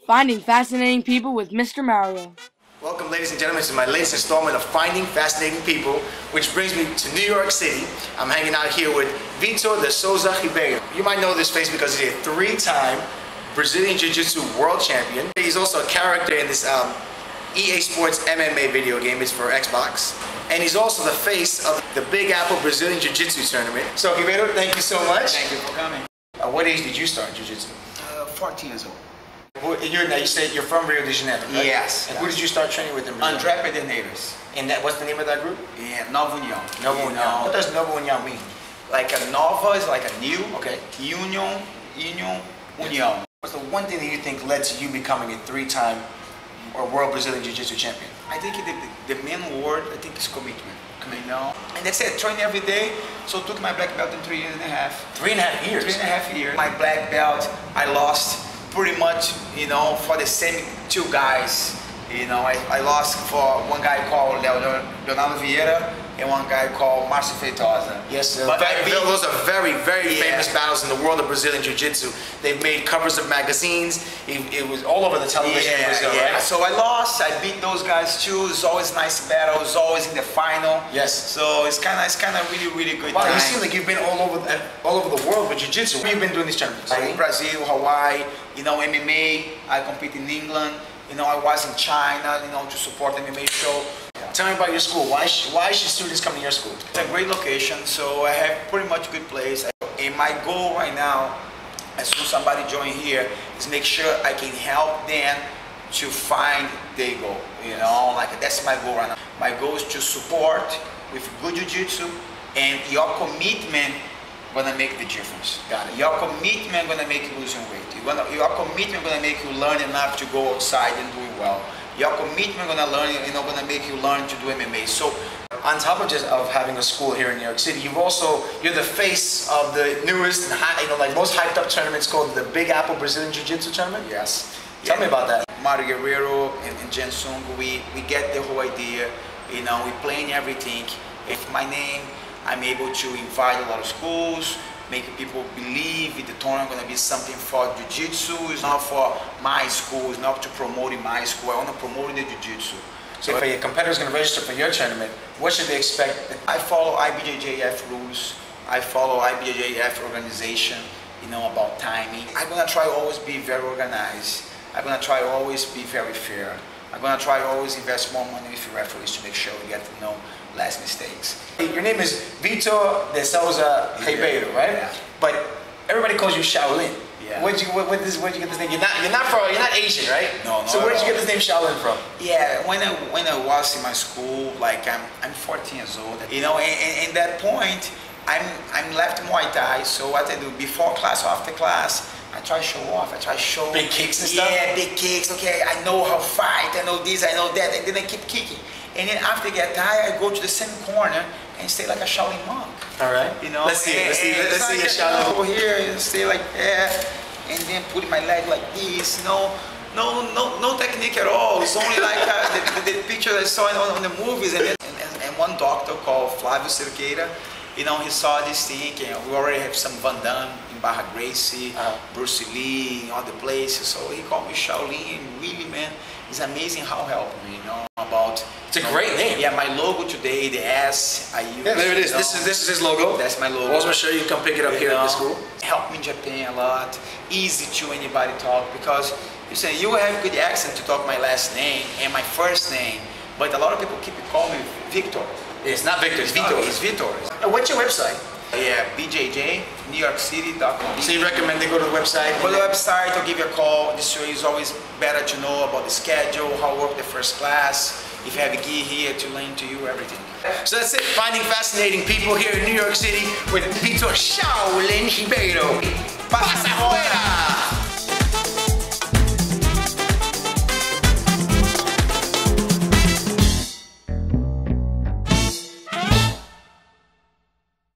Finding Fascinating People with Mr. Mario. Welcome, ladies and gentlemen, to my latest installment of Finding Fascinating People, which brings me to New York City. I'm hanging out here with Vitor de Souza Ribeiro. You might know this face because he's a three-time Brazilian Jiu-Jitsu world champion. He's also a character in this EA Sports MMA video game. It's for Xbox. And he's also the face of the Big Apple Brazilian Jiu-Jitsu tournament. So, Ribeiro, thank you so much. Thank you for coming. What age did you start Jiu-Jitsu? 14 years old. You said you're from Rio de Janeiro, right? Yes. And who did you start training with in Brazil? André Pederneiras. And what's the name of that group? Yeah, Nova União. Nova União. What does Nova União mean? Like a Nova is like a new. Okay. Union, União. What's the one thing that you think led to you becoming a three-time or world Brazilian Jiu-Jitsu champion? I think the main word, I think, is commitment. You know? And that's it, train every day. So took my black belt in 3.5 years. 3.5 years? 3.5 years. My black belt, I lost pretty much, you know, for the same two guys. You know, I lost for one guy called Leonardo Vieira and one guy called Márcio Feitosa. Yes, but those are very, very famous battles in the world of Brazilian Jiu-Jitsu. They've made covers of magazines. It was all over the television in Brazil, right? So I lost. I beat those guys too. It's always nice battle. It's always in the final. Yes. So it's kind of really good. Wow, time. you seem like you've been all over the world with Jiu-Jitsu. Where have you been doing these tournaments? In Brazil, Hawaii. You know, MMA. I compete in England. You know, I was in China, you know, to support the MMA show. Tell me about your school. Why should students come to your school? It's a great location, so I have pretty much good place. And my goal right now, as soon as somebody join here, is make sure I can help them to find their goal. You know, like that's my goal right now. My goal is to support with good jiu-jitsu, and your commitment gonna make the difference. Got it. Your commitment gonna make you losing weight. Your commitment gonna make you learn enough to go outside and do it well. Your commitment gonna make you learn to do MMA. So, on top of having a school here in New York City, you're the face of the newest and like most hyped up tournaments called the Big Apple Brazilian Jiu-Jitsu tournament. Yes. Tell me about that. Mario Guerrero and Jen Sung, we get the whole idea. You know, we plan everything. If my name, I'm able to invite a lot of schools, make people believe the tournament is going to be something for jiu-jitsu. It's not for my school, it's not to promote in my school. I want to promote the jiu-jitsu. So if a competitor is going to register for your tournament, what should they expect? I follow IBJJF rules. I follow IBJJF organization, you know, about timing. I'm going to try always be very organized. I'm going to try always be very fair. I'm going to try always invest more money with referees to make sure we get no less mistakes. Your name is Vitor de Souza Ribeiro, right? Yeah. But everybody calls you Shaolin. Yeah. Where'd you get this name? You're not Asian, right? No. So where'd you get this name Shaolin from? Yeah, when I was in my school, like I'm 14 years old, you know, and at that point, I'm left Muay Thai. So what I do before class or after class, I try to show off. I try to show big kicks and stuff. Yeah, big kicks. Okay, I know how to fight. I know this. I know that. And then I keep kicking. And then after I get tired, I go to the same corner and stay like a Shaolin monk. All right. You know. Let's see a Shaolin. Over here and stay like that, and then put my leg like this. No technique at all. It's only like the picture I saw on the movies. And one doctor called Flavio Cerqueira, you know, he saw this thing, and we already have some Van Damme in Barra Gracie, Bruce Lee, in other places. So he called me Shaolin, and really, man, it's amazing how helped me, you know, about... It's a great name. Yeah, my logo today, the S I use. Yeah, there it is. This is his logo. That's my logo. I was going to show you. Come pick it up here at the school. Helped me in Japan a lot. Easy to anybody talk, because you say you have good accent to talk my last name and my first name, but a lot of people keep calling me Victor. It's not Victor, it's Vitor. It's Vitor. What's your website? Yeah, BJJ, NewYorkCity.com. So you recommend they go to the website? Go to the website or give you a call. This way is always better to know about the schedule, how to work the first class, if you have a gear here to lend to you, everything. So that's it, Finding Fascinating People here in New York City with Vitor Shaolin Ribeiro. Pasa afuera!